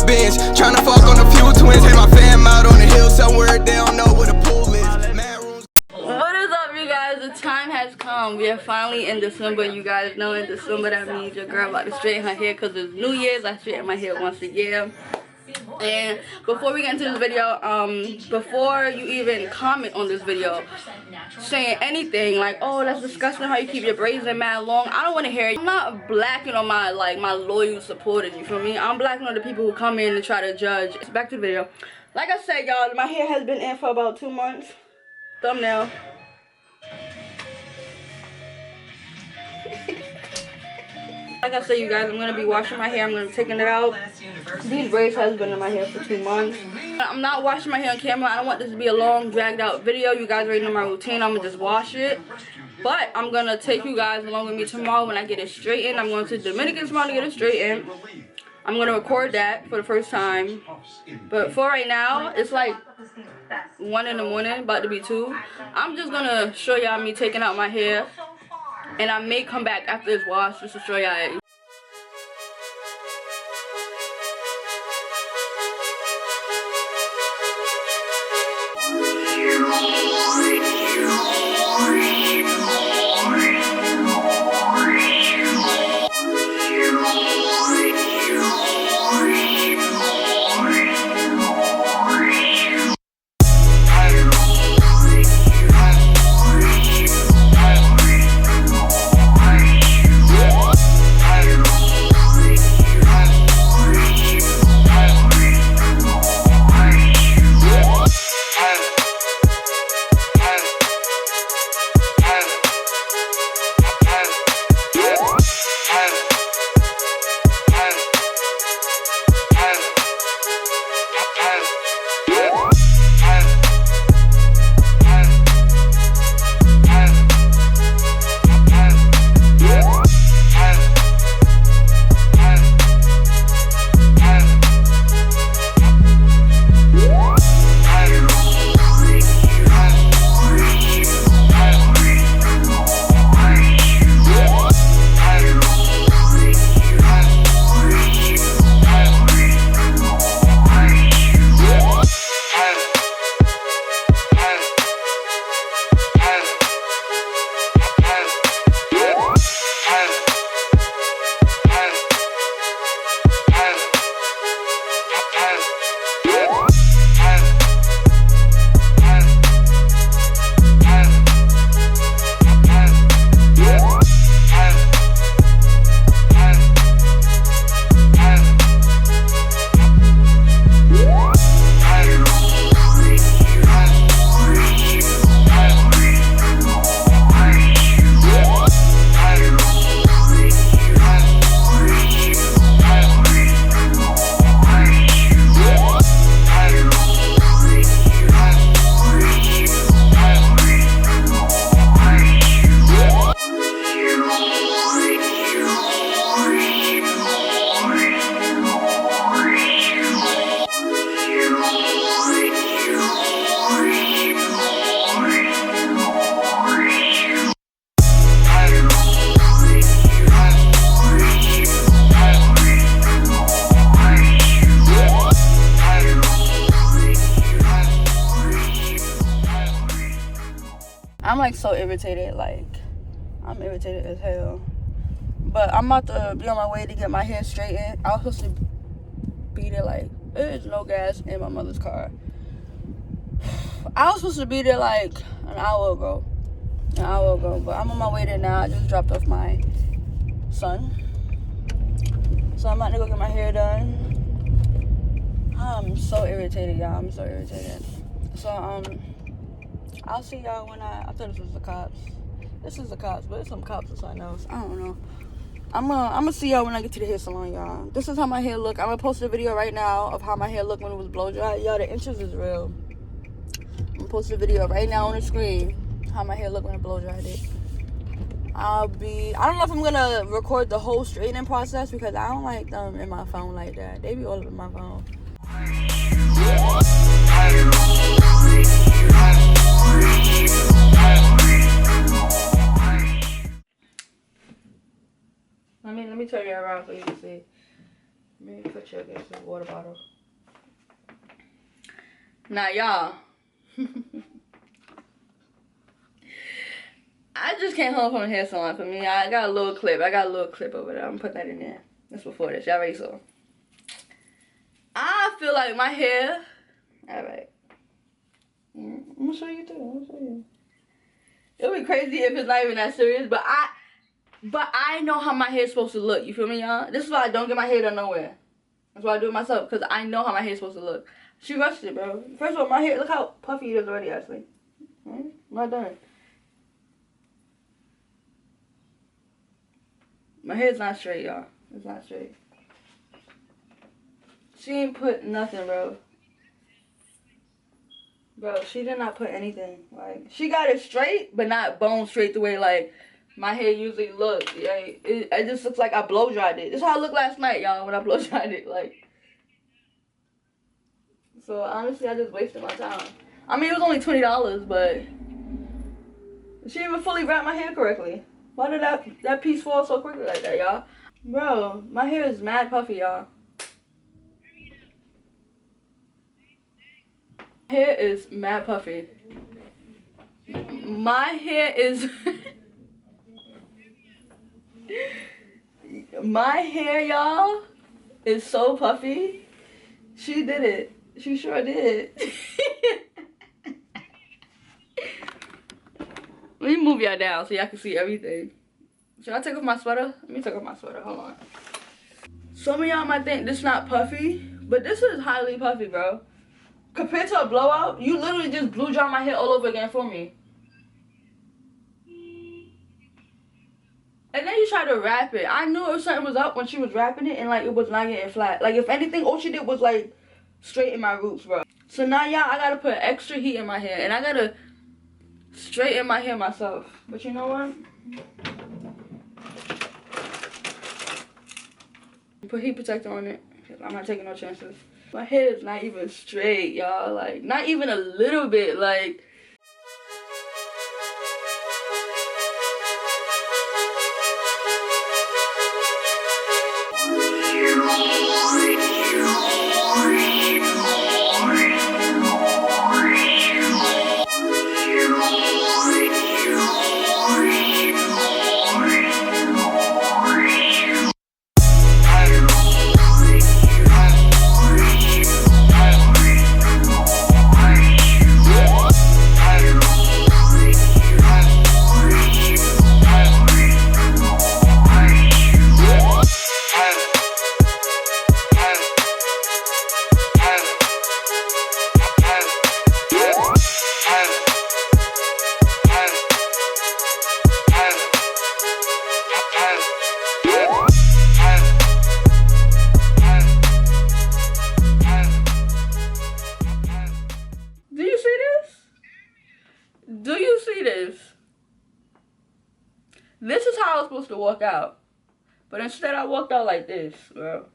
bench. Tryna fuck on a few twins. Hey, my fam out on the hill somewhere. They don't know where the pool is. What is up, you guys? The time has come. We are finally in December. You guys know in December that means your girl about to straighten her hair because it's New Year's. I straighten my hair once a year. And before we get into this video, before you even comment on this video saying anything like, oh, that's disgusting how you keep your braids in mad long, I don't want to hear it. I'm not blacking on my loyal supporters, you feel me? I'm blacking on the people who come in and try to judge. Back to the video. Like I said, y'all, my hair has been in for about 2 months. Thumbnail. Like I said, you guys, I'm going to be washing my hair. I'm going to be taking it out. These braids has been in my hair for 2 months. I'm not washing my hair on camera. I don't want this to be a long, dragged out video. You guys already know my routine. I'm going to just wash it. But I'm going to take you guys along with me tomorrow when I get it straightened. I'm going to the Dominican salon to get it straightened. I'm going to record that for the first time. But for right now, it's like 1 in the morning, about to be 2. I'm just going to show y'all me taking out my hair. And I may come back after this wash just to show y'all. I'm like so irritated, like I'm irritated as hell. But I'm about to be on my way to get my hair straightened. I was supposed to be there, like, there's no gas in my mother's car. I was supposed to be there like an hour ago, but I'm on my way there now. I just dropped off my son, so I'm about to go get my hair done. I'm so irritated, y'all. I'm so irritated. So I'll see y'all when I thought this was the cops. This is the cops, but it's some cops or something else. I don't know. I'm gonna see y'all when I get to the hair salon, y'all. This is how my hair look. I'm gonna post a video right now of how my hair looked when it was blow dry. Y'all, the inches is real. I'm gonna post a video right now on the screen how my hair looked when it blow dried it. I don't know if I'm gonna record the whole straightening process because I don't like them in my phone like that. They be all over my phone. Let me turn you around so you can see. Let me put you against this water bottle. Now, y'all. I just came home from a hair salon for me. I got a little clip. Over there. I'm putting that in there. That's before this. Y'all already saw. I feel like my hair. Alright. I'm gonna show you too. It would be crazy if it's not even that serious, but I know how my hair's supposed to look. You feel me, y'all? This is why I don't get my hair done nowhere. That's why I do it myself, because I know how my hair's supposed to look. She rushed it, bro. First of all, my hair, look how puffy it is already, actually. I'm not done. My hair's not straight, y'all. It's not straight. She ain't put nothing, bro. Bro, she did not put anything. Like, she got it straight, but not bone straight the way, like, my hair usually looks. Yeah, it just looks like I blow dried it. This is how I looked last night, y'all, when I blow dried it. Like, so honestly, I just wasted my time. I mean, it was only $20, but she didn't even fully wrap my hair correctly. Why did that piece fall so quickly like that, y'all? Bro, my hair is mad puffy, y'all. Hair is mad puffy. My hair is my hair, y'all, is so puffy. She did it. She sure did. Let me move y'all down so y'all can see everything. Should I take off my sweater? Let me take off my sweater. Hold on. Some of y'all might think this is not puffy, but this is highly puffy, bro. Compared to a blowout, you literally just blew dry my hair all over again for me. And then you tried to wrap it. I knew if something was up when she was wrapping it and like it was not getting flat. Like if anything, all she did was like straighten my roots, bro. So now, y'all, I gotta put extra heat in my hair and I gotta straighten my hair myself. But you know what? Put heat protector on it. I'm not taking no chances. My hair is not even straight, y'all. Like, not even a little bit. Like, this is how I was supposed to walk out. But instead I walked out like this, bro.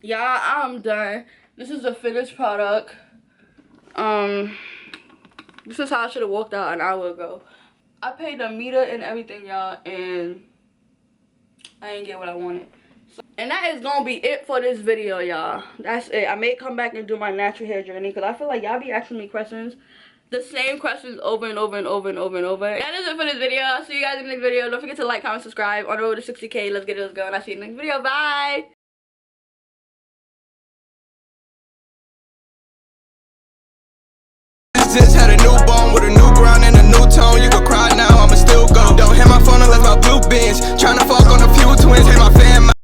Y'all, I'm done. This is the finished product. This is how I should have walked out an hour ago. I paid the meter and everything, y'all, and I didn't get what I wanted. So, and that is gonna be it for this video, y'all. That's it. I may come back and do my natural hair journey because I feel like y'all be asking me questions, the same questions over and over and over and over and over. That is it for this video. I'll see you guys in the next video. Don't forget to like, comment, subscribe. On the road to 60K. Let's get this going. I'll see you in the next video. Bye.